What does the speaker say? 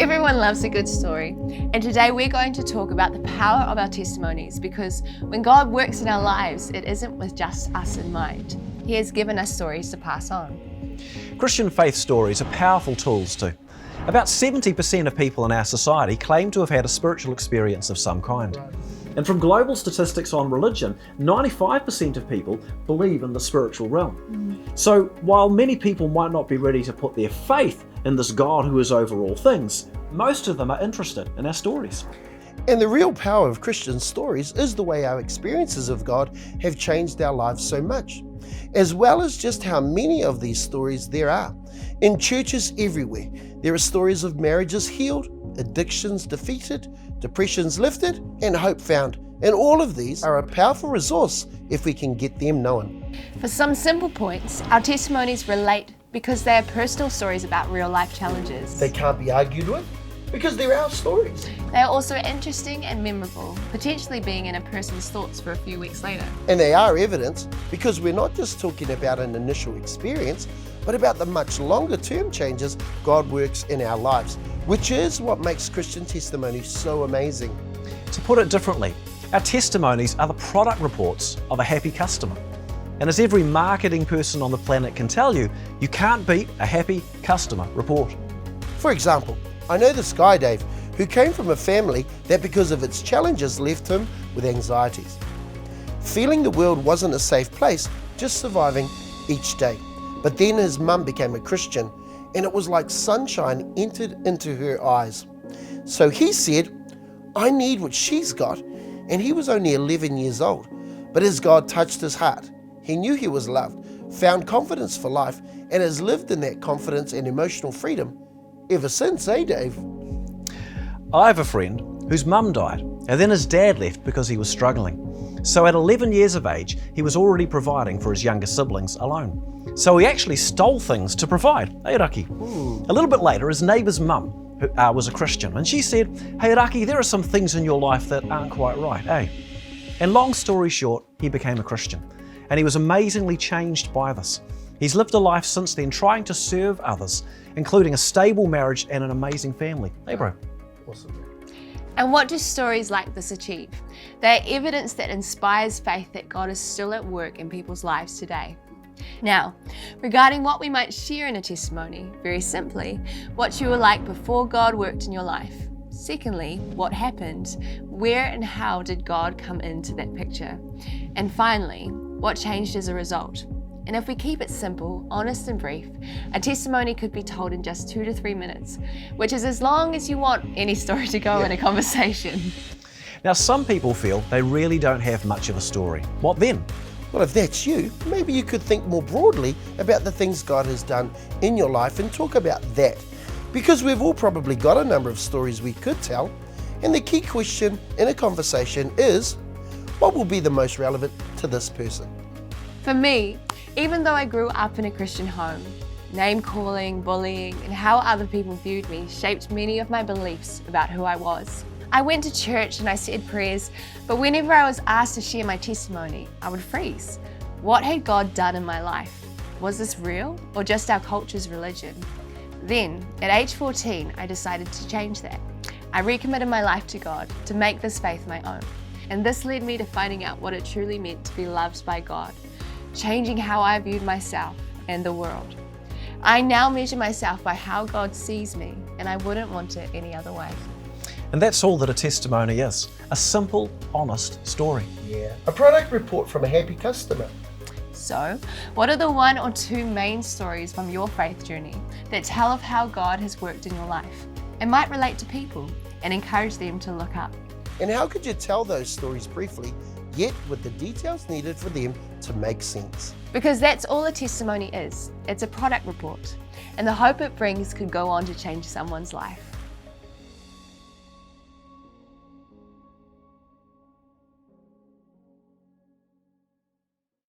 Everyone loves a good story, and today we're going to talk about the power of our testimonies, because when God works in our lives, it isn't with just us in mind. He has given us stories to pass on. Christian faith stories are powerful tools too. About 70% of people in our society claim to have had a spiritual experience of some kind. And from global statistics on religion, 95% of people believe in the spiritual realm. So while many people might not be ready to put their faith in this God who is over all things, most of them are interested in our stories. And the real power of Christian stories is the way our experiences of God have changed our lives so much, as well as just how many of these stories there are. In churches everywhere, there are stories of marriages healed, addictions defeated, depressions lifted, and hope found. And all of these are a powerful resource if we can get them known. For some simple points, our testimonies relate because they are personal stories about real life challenges. They can't be argued with because they're our stories. They are also interesting and memorable, potentially being in a person's thoughts for a few weeks later. And they are evidence because we're not just talking about an initial experience, but about the much longer term changes God works in our lives, which is what makes Christian testimony so amazing. To put it differently, our testimonies are the product reports of a happy customer. And as every marketing person on the planet can tell you, you can't beat a happy customer report. For example, I know this guy, Dave, who came from a family that because of its challenges left him with anxieties. Feeling the world wasn't a safe place, just surviving each day. But then his mum became a Christian, and it was like sunshine entered into her eyes. So he said, I need what she's got, and he was only 11 years old. But as God touched his heart, he knew he was loved, found confidence for life, and has lived in that confidence and emotional freedom ever since, eh, Dave? I have a friend whose mum died, and then his dad left because he was struggling. So at 11 years of age, he was already providing for his younger siblings alone. So he actually stole things to provide. Hey, Raki. A little bit later, his neighbour's mum was a Christian, and she said, hey, Raki, there are some things in your life that aren't quite right, eh? And long story short, he became a Christian, and he was amazingly changed by this. He's lived a life since then trying to serve others, including a stable marriage and an amazing family. Hey, bro. Awesome. And what do stories like this achieve? They are evidence that inspires faith that God is still at work in people's lives today. Now, regarding what we might share in a testimony, very simply, what you were like before God worked in your life. Secondly, what happened? Where and how did God come into that picture? And finally, what changed as a result? And if we keep it simple, honest and brief, a testimony could be told in just 2 to 3 minutes, which is as long as you want any story to go in a conversation. Now, some people feel they really don't have much of a story. What then? Well, if that's you, maybe you could think more broadly about the things God has done in your life and talk about that. Because we've all probably got a number of stories we could tell, and the key question in a conversation is, what will be the most relevant to this person? For me, even though I grew up in a Christian home, name-calling, bullying, and how other people viewed me shaped many of my beliefs about who I was. I went to church and I said prayers, but whenever I was asked to share my testimony, I would freeze. What had God done in my life? Was this real or just our culture's religion? Then, at age 14, I decided to change that. I recommitted my life to God to make this faith my own. And this led me to finding out what it truly meant to be loved by God, changing how I viewed myself and the world. I now measure myself by how God sees me, and I wouldn't want it any other way. And that's all that a testimony is. A simple, honest story. Yeah. A product report from a happy customer. So, what are the 1 or 2 main stories from your faith journey that tell of how God has worked in your life and might relate to people and encourage them to look up? And how could you tell those stories briefly, yet with the details needed for them to make sense? Because that's all a testimony is. It's a product report, and the hope it brings could go on to change someone's life.